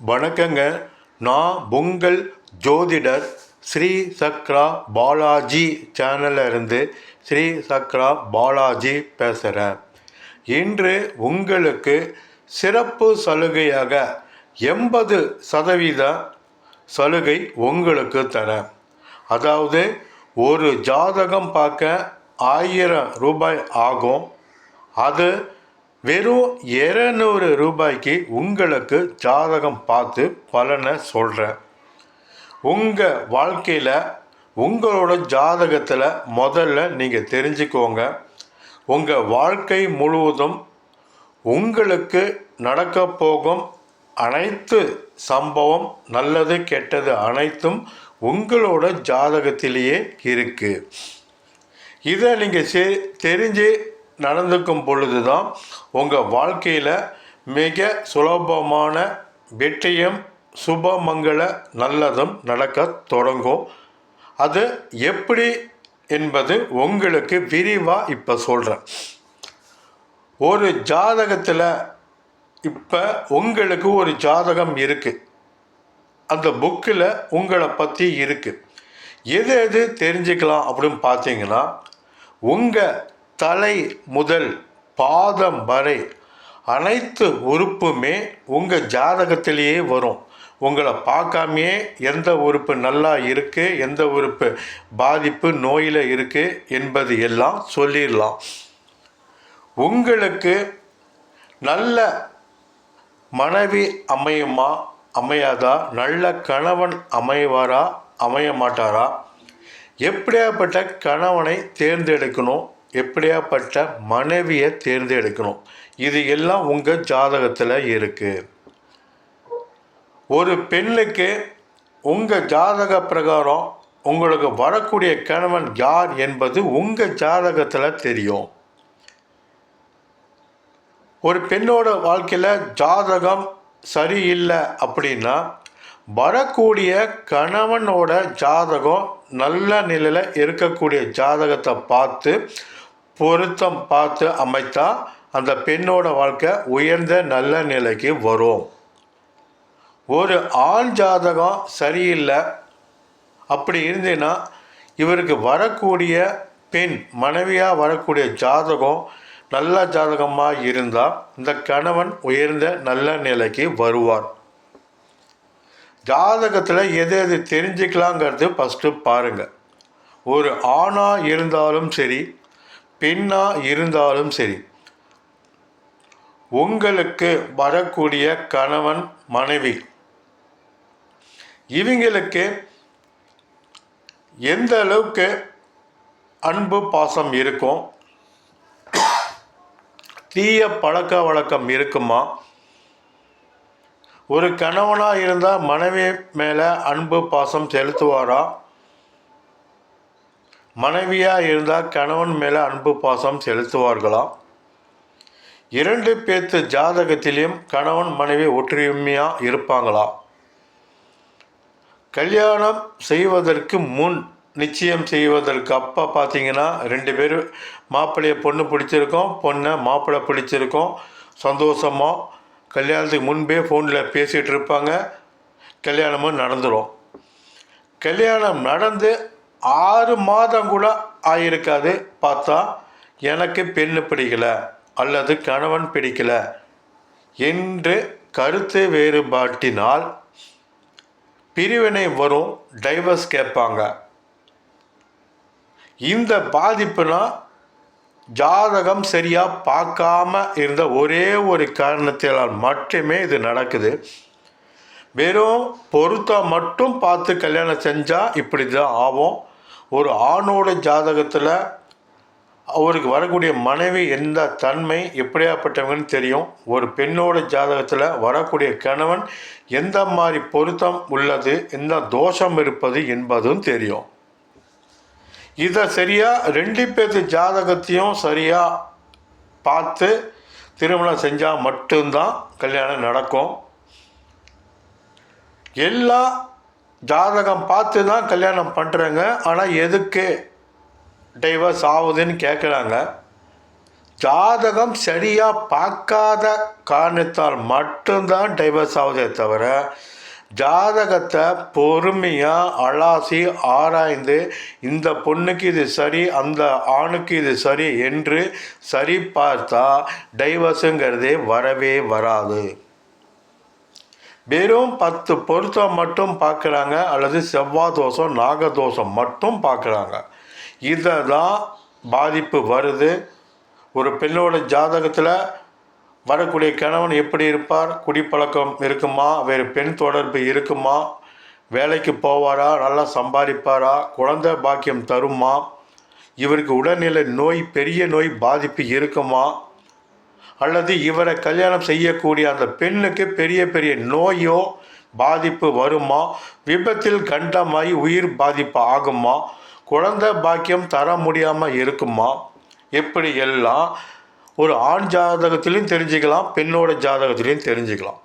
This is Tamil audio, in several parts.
வணக்கங்க. நான் உங்கள் ஜோதிடர் ஸ்ரீ சக்ரா பாலாஜி சேனல்ல இருந்து ஸ்ரீ சக்ரா பாலாஜி பேசுகிறேன். இன்று உங்களுக்கு சிறப்பு சலுகையாக 80% சலுகை உங்களுக்கு தரேன். அதாவது ஒரு ஜாதகம் பார்க்க 1000 ரூபாய் ஆகும். அது வெறும் 200 ரூபாய்க்கு உங்களுக்கு ஜாதகம் பார்த்து பலனை சொல்கிறேன். உங்கள் வாழ்க்கையில் உங்களோட ஜாதகத்தில் முதல்ல நீங்கள் தெரிஞ்சுக்கோங்க. உங்கள் வாழ்க்கை முழுவதும் உங்களுக்கு நடக்க போகும் அனைத்து சம்பவம் நல்லது கெட்டது அனைத்தும் உங்களோட ஜாதகத்திலேயே இருக்குது. இதை நீங்கள் தெரிஞ்சு நடந்துக்கும் பொழுது தான் உங்கள் வாழ்க்கையில் மிக சுலபமான வெற்றியும் சுபமங்கள நல்லதும் நடக்க தொடங்கும். அது எப்படி என்பது உங்களுக்கு விரிவாக இப்போ சொல்கிறேன். ஒரு ஜாதகத்தில் இப்போ உங்களுக்கு ஒரு ஜாதகம் இருக்குது. அந்த புக்கில் உங்களை பற்றி இருக்குது. எது எது தெரிஞ்சுக்கலாம் அப்படின்னு பார்த்தீங்கன்னா, உங்கள் தலை முதல் பாதம் வரை அனைத்து உறுப்புமே உங்கள் ஜாதகத்திலேயே வரும். உங்களை பார்க்காமையே எந்த உறுப்பு நல்லா இருக்குது, எந்த உறுப்பு பாதிப்பு நோயில் இருக்குது என்பது எல்லாம் சொல்லிடலாம். உங்களுக்கு நல்ல மனைவி அமையுமா அமையாதா, நல்ல கணவன் அமைவாரா அமைய மாட்டாரா, எப்படியாப்பட்ட கணவனை தேர்ந்தெடுக்கணும், எப்படியாப்பட்ட மனைவியை தேர்ந்தெடுக்கணும், இது எல்லாம் உங்கள் ஜாதகத்தில் இருக்குது. ஒரு பெண்ணுக்கு உங்கள் ஜாதக பிரகாரம் உங்களுக்கு வரக்கூடிய கணவன் யார் என்பது உங்கள் ஜாதகத்தில் தெரியும். ஒரு பெண்ணோட வாழ்க்கையில் ஜாதகம் சரியில்லை அப்படின்னா வரக்கூடிய கணவனோட ஜாதகம் நல்ல நிலையில் இருக்கக்கூடிய ஜாதகத்தை பார்த்து பொருத்தம் பார்த்து அமைத்தா அந்த பெண்ணோட வாழ்க்கை உயர்ந்த நல்ல நிலைக்கு வரும். ஒரு ஆண் ஜாதகம் சரியில்லை அப்படி இருந்ததுன்னா இவருக்கு வரக்கூடிய பெண் மனைவியாக வரக்கூடிய ஜாதகம் நல்ல ஜாதகமாக இருந்தால் இந்த கணவன் உயர்ந்த நல்ல நிலைக்கு வருவார். ஜாதகத்தில் எது எது தெரிஞ்சுக்கலாங்கிறது ஃபஸ்ட்டு பாருங்கள். ஒரு ஆணாக இருந்தாலும் சரி பெண்ணாக இருந்தாலும் சரி, உங்களுக்கு வரக்கூடிய கணவன் மனைவி இவங்களுக்கு எந்த அளவுக்கு அன்பு பாசம் இருக்கும், தீய பழக்க வழக்கம் இருக்குமா, ஒரு கணவனாக இருந்தால் மனைவி மேலே அன்பு பாசம் செலுத்துவாரா, மனைவியாக இருந்தால் கணவன் மேலே அன்பு பாசம் செலுத்துவார்களா, இரண்டு பேர்த்து ஜாதகத்திலையும் கணவன் மனைவி ஒற்றுமையாக இருப்பாங்களா, கல்யாணம் செய்வதற்கு முன் நிச்சயம் செய்வதற்கு அப்போ பார்த்தீங்கன்னா 2 பேர் மாப்பிள்ளையை பொண்ணு பிடிச்சிருக்கோம், பொண்ணை மாப்பிள்ளை பிடிச்சிருக்கோம், சந்தோஷமாக கல்யாணத்துக்கு முன்பே ஃபோனில் பேசிகிட்டு இருப்பாங்க. கல்யாணமும் நடந்துடும். கல்யாணம் நடந்து 6 மாதம் கூட ஆகியிருக்காது. பார்த்தா எனக்கு பெண்ணு பிடிக்கலை அல்லது கணவன் பிடிக்கலை என்று கருத்து வேறுபாட்டினால் பிரிவினை வரும், டைவர்ஸ் கேட்பாங்க. இந்த பாதிப்புனா ஜாதகம் சரியாக பார்க்காம இருந்த ஒரே ஒரு காரணத்தினால் மட்டுமே இது நடக்குது. வெறும் பொருத்தம் மட்டும் பார்த்து கல்யாணம் செஞ்சால் இப்படி தான் ஆகும். ஒரு ஆணோட ஜாதகத்தில் அவருக்கு வரக்கூடிய மனைவி எந்த தன்மை எப்படியாப்பட்டவங்கன்னு தெரியும். ஒரு பெண்ணோட ஜாதகத்தில் வரக்கூடிய கணவன் எந்த மாதிரி பொருத்தம் உள்ளது, எந்த தோஷம் இருப்பது என்பதும் தெரியும். இதை சரியாக 2 பேர்த்து ஜாதகத்தையும் சரியாக பார்த்து திருமணம் செஞ்சால் மட்டும்தான் கல்யாணம் நடக்கும். எல்லா ஜாதகம் பார்த்து தான் கல்யாணம் பண்ணுறாங்க. ஆனால் எதுக்கு டைவர்ஸ் ஆகுதுன்னு கேட்குறாங்க. ஜாதகம் சரியாக பார்க்காத காரணத்தால் மட்டும்தான் டைவர்ஸ் ஆகுதே தவிர, ஜாதகத்தை பொறுமையாக அலாசி ஆராய்ந்து இந்த பொண்ணுக்கு இது சரி, அந்த ஆணுக்கு இது சரி என்று சரி பார்த்தா டைவர்ஸுங்கிறதே வரவே வராது. வெறும் 10 பொருத்தம் மட்டும் பார்க்குறாங்க, அல்லது செவ்வாய் தோஷம் நாகதோஷம் மட்டும் பார்க்குறாங்க. இதை தான் பாதிப்பு வருது. ஒரு பெண்ணோட ஜாதகத்தில் வரக்கூடிய கணவன் எப்படி இருப்பார், குடிப்பழக்கம் இருக்குமா, வேறு பெண் தொடர்பு இருக்குமா, வேலைக்கு போவாரா, நல்லா சம்பாதிப்பாரா, குழந்தை பாக்கியம் தருமா, இவருக்கு உடல்நிலை நோய், பெரிய நோய் பாதிப்பு இருக்குமா, அல்லது இவரை கல்யாணம் செய்யக்கூடிய அந்த பெண்ணுக்கு பெரிய பெரிய நோயோ பாதிப்பு வருமா, விபத்தில் கண்டமாகி உயிர் பாதிப்பு ஆகுமா, குழந்தை பாக்கியம் தர முடியாமல் இருக்குமா, எப்படி எல்லாம் ஒரு ஆண் ஜாதகத்திலையும் தெரிஞ்சுக்கலாம், பெண்ணோட ஜாதகத்திலையும் தெரிஞ்சுக்கலாம்.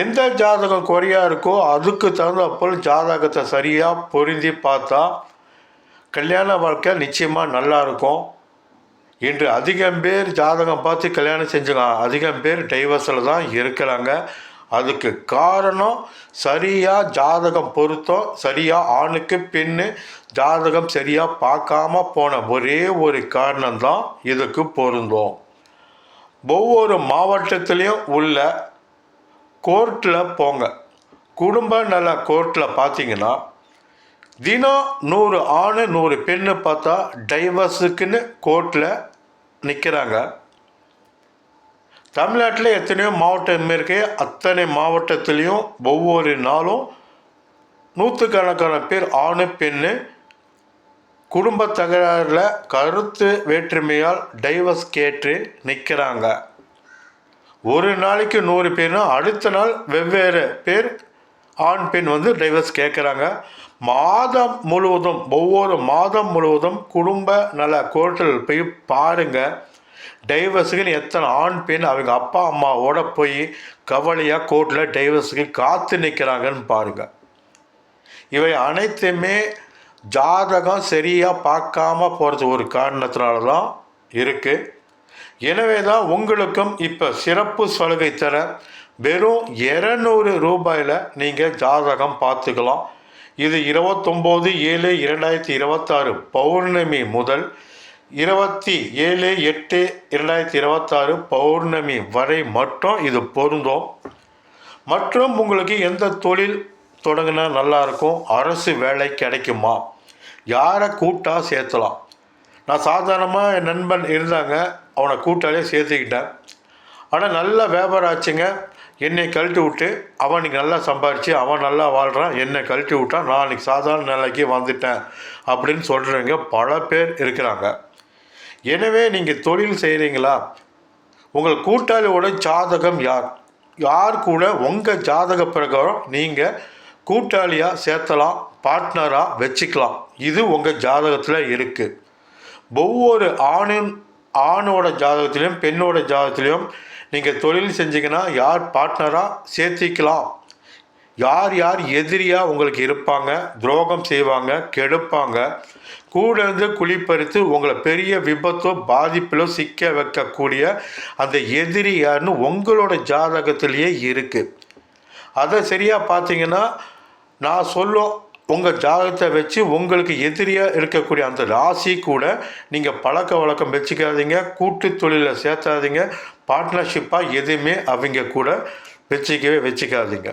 எந்த ஜாதகம் குறையாக இருக்கோ அதுக்கு தகுந்தப்போல் ஜாதகத்தை சரியாக பொருந்தி பார்த்தா கல்யாண வாழ்க்கை நிச்சயமாக நல்லா இருக்கும். இன்று அதிகம் பேர் ஜாதகம் பார்த்து கல்யாணம் செஞ்சுக்கலாம், அதிகம் பேர் டைவர்ஸில் தான் இருக்கிறாங்க. அதுக்கு காரணம் சரியாக ஜாதகம் பொருத்தம், சரியாக ஆணுக்கு பெண்ணு ஜாதகம் சரியாக பார்க்காம போன ஒரே ஒரு காரணம்தான் இதுக்கு பொருந்தும். ஒவ்வொரு மாவட்டத்திலையும் உள்ள கோர்ட்டில் போங்க, குடும்ப நல கோர்ட்டில் பார்த்தீங்கன்னா தினம் 100 ஆண் 100 பெண்ணு பார்த்தா டைவர்ஸுக்குன்னு கோர்ட்டில் நிற்கிறாங்க. தமிழ்நாட்டில் எத்தனையோ மாவட்டம் இருக்கு, அத்தனை மாவட்டத்திலையும் ஒவ்வொரு நாளும் நூற்றுக்கணக்கான பேர் ஆணு பெண்ணு குடும்ப தகராறில் கருத்து வேற்றுமையால் டைவர்ஸ் கேட்டு நிற்கிறாங்க. ஒரு நாளைக்கு 100 பேர்னா அடுத்த நாள் வெவ்வேறு பேர் ஆண் பெண் வந்து டைவர்ஸ் கேட்குறாங்க. மாதம் முழுவதும், ஒவ்வொரு மாதம் முழுவதும் குடும்ப நல கோர்ட்டில் போய் பாருங்கள், டைவர்ஸுக்குன்னு எத்தனை ஆண் பெண் அவங்க அப்பா அம்மாவோட போய் கவலையாக கோர்ட்டில் டைவர்ஸுக்கு காத்து நிற்கிறாங்கன்னு பாருங்கள். இவை அனைத்துமே ஜாதகம் சரியாக பார்க்காம போகிறது ஒரு காரணத்தினால தான் இருக்குது. எனவே தான் உங்களுக்கும் இப்போ சிறப்பு சலுகை தர வெறும் 200 ரூபாயில் நீங்கள் ஜாதகம் பார்த்துக்கலாம். இது 29/7/2026 பௌர்ணமி முதல் 27/8/2026 பௌர்ணமி வரை மட்டும் இது பொருந்தும். மற்றும் உங்களுக்கு எந்த தொழில் தொடங்கினா நல்லாயிருக்கும், அரசு வேலை கிடைக்குமா, யாரை கூட்டா சேர்த்தலாம். நான் சாதாரணமாக என் நண்பன் இருந்தாங்க, அவனை கூட்டாலே சேர்த்துக்கிட்டேன். ஆனால் நல்ல வியாபாரம் ஆச்சுங்க. என்னை கழட்டி விட்டு அவன் இன்றைக்கி நல்லா சம்பாரித்து அவன் நல்லா வாழ்கிறான், என்னை கழட்டி விட்டான், நான் இன்றைக்கி சாதாரண நிலைக்கு வந்துட்டேன் அப்படின்னு சொல்கிறவங்க பல பேர் இருக்கிறாங்க. எனவே நீங்கள் தொழில் செய்கிறீங்களா, உங்கள் கூட்டாளியோட ஜாதகம் யார் கூட உங்கள் ஜாதக பிரகாரம் நீங்கள் கூட்டாளியாக சேர்த்தலாம், பார்ட்னராக வச்சுக்கலாம். இது உங்கள் ஜாதகத்தில் இருக்குது. ஒவ்வொரு ஆணோட ஜாதகத்திலையும் பெண்ணோட ஜாதகத்திலையும் நீங்கள் தொழில் செஞ்சிங்கன்னா யார் பார்ட்னராக சேர்த்திக்கலாம், யார் யார் எதிரியாக உங்களுக்கு இருப்பாங்க, துரோகம் செய்வாங்க, கெடுப்பாங்க, கூட இருந்து குழிப்பறித்து உங்களை பெரிய விபத்தோ பாதிப்பிலோ சிக்க வைக்கக்கூடிய அந்த எதிரி யாருன்னு உங்களோட ஜாதகத்திலேயே இருக்குது. அதை சரியாக பார்த்தீங்கன்னா நான் சொல்லும் உங்கள் ஜாதகத்தை வச்சு உங்களுக்கு எதிரியாக இருக்கக்கூடிய அந்த ராசி கூட நீங்கள் பழக்க வழக்கம் வச்சுக்காதீங்க, கூட்டு தொழிலில் சேர்த்தாதீங்க, பார்ட்னர்ஷிப்பாக எதுவுமே அவங்க கூட வச்சுக்காதீங்க.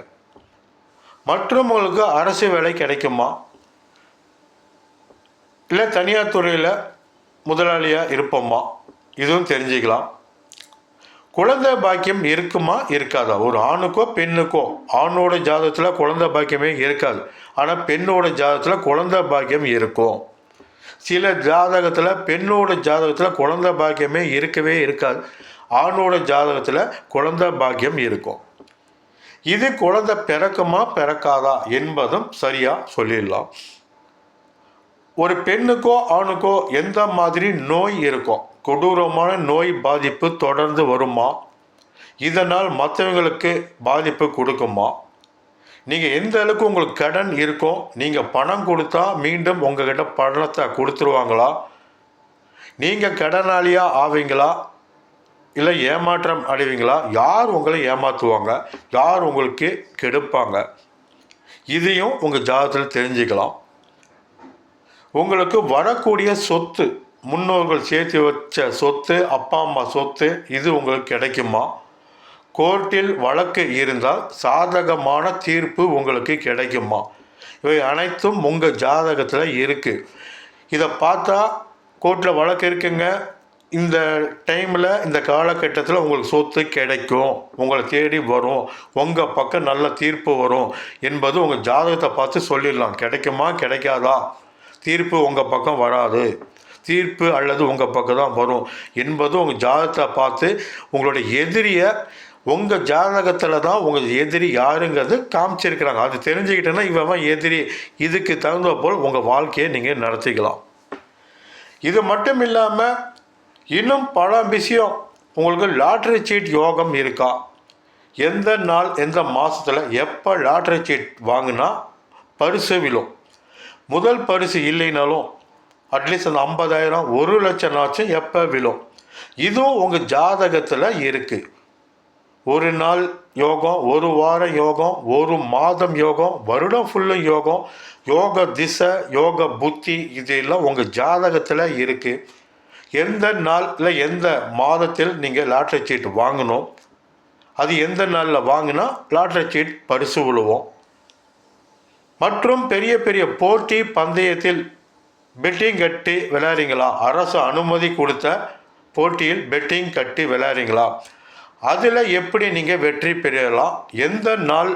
மற்றும் உங்களுக்கு அரசு வேலை கிடைக்குமா, இல்லை தனியார் துறையில் முதலாளியாக இருப்போமா, இதுவும் தெரிஞ்சுக்கலாம். குழந்தை பாக்கியம் இருக்குமா இருக்காதா, ஒரு ஆணுக்கோ பெண்ணுக்கோ, ஆணோட ஜாதகத்தில் குழந்தை பாக்கியமே இருக்காது, ஆனால் பெண்ணோட ஜாதகத்தில் குழந்தை பாக்கியம் இருக்கும். சில ஜாதகத்தில் பெண்ணோட ஜாதகத்தில் குழந்தை பாக்கியமே இருக்கவே இருக்காது, ஆணோட ஜாதகத்தில் குழந்தை பாக்கியம் இருக்கும். இது குழந்தை பிறக்குமா பிறக்காதா என்பதும் சரியாக சொல்லிடலாம். ஒரு பெண்ணுக்கோ ஆணுக்கோ எந்த மாதிரி நோய் இருக்கும், கொடூரமான நோய் பாதிப்பு தொடர்ந்து வருமா, இதனால் மற்றவங்களுக்கு பாதிப்பு கொடுக்குமா, நீங்கள் எந்த அளவுக்கு உங்களுக்கு கடன் இருக்கும், நீங்கள் பணம் கொடுத்தா மீண்டும் உங்கள்கிட்ட பணத்தை கொடுத்துருவாங்களா, நீங்கள் கடனாளியாக ஆவீங்களா, இல்லை ஏமாற்றம் அடைவீங்களா, யார் உங்களை ஏமாற்றுவாங்க, யார் உங்களுக்கு கெடுப்பாங்க, இதையும் உங்கள் ஜாதகத்தில் தெரிஞ்சுக்கலாம். உங்களுக்கு வரக்கூடிய சொத்து, முன்னோர்கள் சேர்த்து வச்ச சொத்து, அப்பா அம்மா சொத்து, இது உங்களுக்கு கிடைக்குமா? கோர்ட்டில் வழக்கு இருந்தால் சாதகமான தீர்ப்பு உங்களுக்கு கிடைக்குமா? இவை அனைத்தும் உங்கள் ஜாதகத்தில் இருக்குது. இதை பார்த்தா கோர்ட்டில் வழக்கு இருக்குங்க, இந்த டைமில் இந்த காலகட்டத்தில் உங்களுக்கு சொத்து கிடைக்கும், உங்களை தேடி வரும், உங்கள் பக்கம் நல்ல தீர்ப்பு வரும் என்பது உங்கள் ஜாதகத்தை பார்த்து சொல்லிடலாம். கிடைக்குமா கிடைக்காதா, தீர்ப்பு உங்கள் பக்கம் வராது, தீர்ப்பு அல்லது உங்கள் பக்கம் தான் வரும் என்பது உங்கள் ஜாதகத்தை பார்த்து உங்களுடைய எதிரியை உங்கள் ஜாதகத்தில் தான் உங்கள் எதிரி யாருங்கிறது காமிச்சிருக்கிறாங்க. அது தெரிஞ்சுக்கிட்டேன்னா இவன் எதிரி, இதுக்கு தகுந்த போல் உங்கள் வாழ்க்கையை நீங்கள் நடத்திக்கலாம். இது மட்டும் இல்லாமல் இன்னும் பல விஷயம். உங்களுக்கு லாட்ரி சீட் யோகம் இருக்கா? எந்த நாள் எந்த மாதத்தில் எப்போ லாட்ரி சீட் வாங்கினா பரிசு விழும்? முதல் பரிசு இல்லைனாலும் அட்லீஸ்ட் அந்த 50,000 1,00,000 எப்போ விழும்? இதுவும் உங்கள் ஜாதகத்தில் இருக்குது. ஒரு நாள் யோகம், ஒரு வாரம் யோகம், ஒரு மாதம் யோகம், வருடம் ஃபுல்லும் யோகம், யோக திசை, யோக புத்தி, இதெல்லாம் உங்கள் ஜாதகத்தில் இருக்குது. எந்த நாளில் எந்த மாதத்தில் நீங்கள் லாட்ரி சீட் வாங்கணும், அது எந்த நாளில் வாங்கினா லாட்ரி சீட் பரிசு விழுவோம். மற்றும் பெரிய பெரிய போட்டி பந்தயத்தில் பெட்டிங் கட்டி விளையாடுறீங்களா? அரசு அனுமதி கொடுத்த போட்டியில் பெட்டிங் கட்டி விளையாடுறீங்களா? அதில் எப்படி நீங்கள் வெற்றி பெறலாம்? எந்த நாள்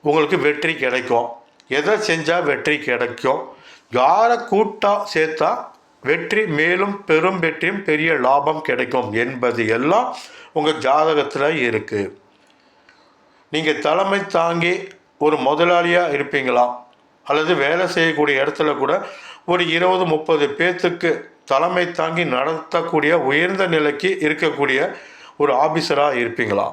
உங்களுக்கு வெற்றி கிடைக்கும்? எதை செஞ்சால் வெற்றி கிடைக்கும்? யாரை கூட்டாக சேர்த்தா வெற்றி, மேலும் பெரும் வெற்றியும் பெரிய லாபம் கிடைக்கும் என்பது எல்லாம் உங்கள் ஜாதகத்தில் இருக்குது. நீங்கள் தலைமை தாங்கி ஒரு முதலாளியாக இருப்பீங்களா? அல்லது வேலை செய்யக்கூடிய இடத்துல கூட ஒரு 20-30 பேர்த்துக்கு தலைமை தாங்கி நடத்தக்கூடிய உயர்ந்த நிலைக்கு இருக்கக்கூடிய ஒரு ஆபீஸராக இருப்பீங்களா?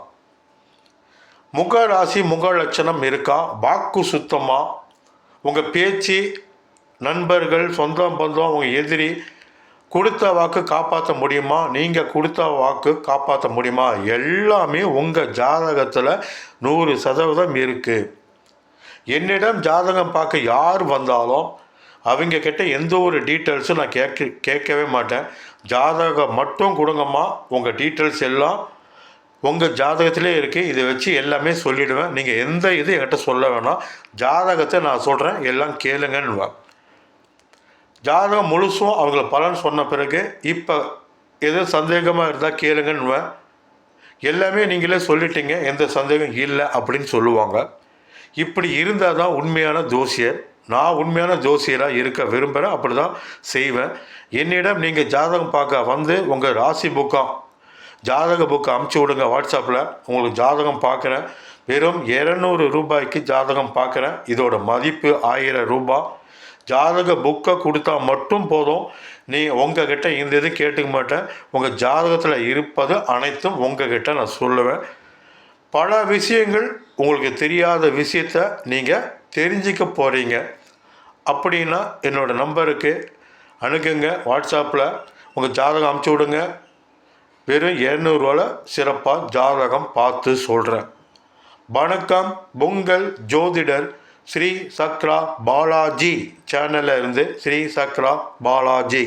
முக ராசி முக லட்சணம் இருக்கா? வாக்கு சுத்தமாக? உங்கள் பேச்சு, நண்பர்கள், சொந்தம் பந்தம், உங்கள் எதிரி கொடுத்த வாக்கு காப்பாற்ற முடியுமா? நீங்கள் கொடுத்த வாக்கு காப்பாற்ற முடியுமா? எல்லாமே உங்கள் ஜாதகத்தில் 100% இருக்குது. என்னிடம் ஜாதகம் பார்க்க யார் வந்தாலும் அவங்க கிட்ட எந்த ஒரு டீட்டெயில்ஸும் நான் கேட்கவே மாட்டேன். ஜாதகம் மட்டும் கொடுங்கம்மா, உங்கள் டீட்டெயில்ஸ் எல்லாம் உங்கள் ஜாதகத்திலே இருக்குது, இதை வச்சு எல்லாமே சொல்லிவிடுவேன், நீங்கள் எந்த இது என்கிட்ட சொல்ல வேணாம், ஜாதகத்தை நான் சொல்கிறேன், எல்லாம் கேளுங்கன்னுவேன். ஜாதகம் முழுசும் அவங்கள பலன் சொன்ன பிறகு இப்போ எது சந்தேகமாக இருந்தால் கேளுங்கன்னுவேன். எல்லாமே நீங்களே சொல்லிட்டீங்க, எந்த சந்தேகம் இல்லை அப்படின்னு சொல்லுவாங்க. இப்படி இருந்தால் தான் உண்மையான ஜோசியர். நான் உண்மையான ஜோசியராக இருக்க விரும்புகிறேன், அப்படி தான் செய்வேன். என்னிடம் நீங்கள் ஜாதகம் பார்க்க வந்து உங்கள் ராசி புக்கம், ஜாதக புக்கை அமுச்சு விடுங்க வாட்ஸ்அப்பில். உங்களுக்கு ஜாதகம் பார்க்குறேன், வெறும் 200 ரூபாய்க்கு ஜாதகம் பார்க்குறேன். இதோட மதிப்பு 1000 ரூபாய். ஜாதக புக்கை கொடுத்தா மட்டும் போதும். உங்கள் கிட்ட இந்த இது கேட்டுக்க மாட்டேன். உங்கள் ஜாதகத்தில் இருப்பது அனைத்தும் உங்கள் கிட்ட நான் சொல்லுவேன். பல விஷயங்கள் உங்களுக்கு தெரியாத விஷயத்தை நீங்கள் தெரிஞ்சிக்க போகிறீங்க அப்படின்னா என்னோடய நம்பருக்கு அணுகுங்க. வாட்ஸ்அப்பில் உங்கள் ஜாதகம் அமுச்சு விடுங்க. வெறும் 200 ரூபாயில் சிறப்பாக ஜாதகம் பார்த்து சொல்கிறேன். வணக்கம். உங்கள் ஜோதிடர் ஸ்ரீ சக்ரா பாலாஜி சேனலில் இருந்து ஸ்ரீ சக்ரா பாலாஜி.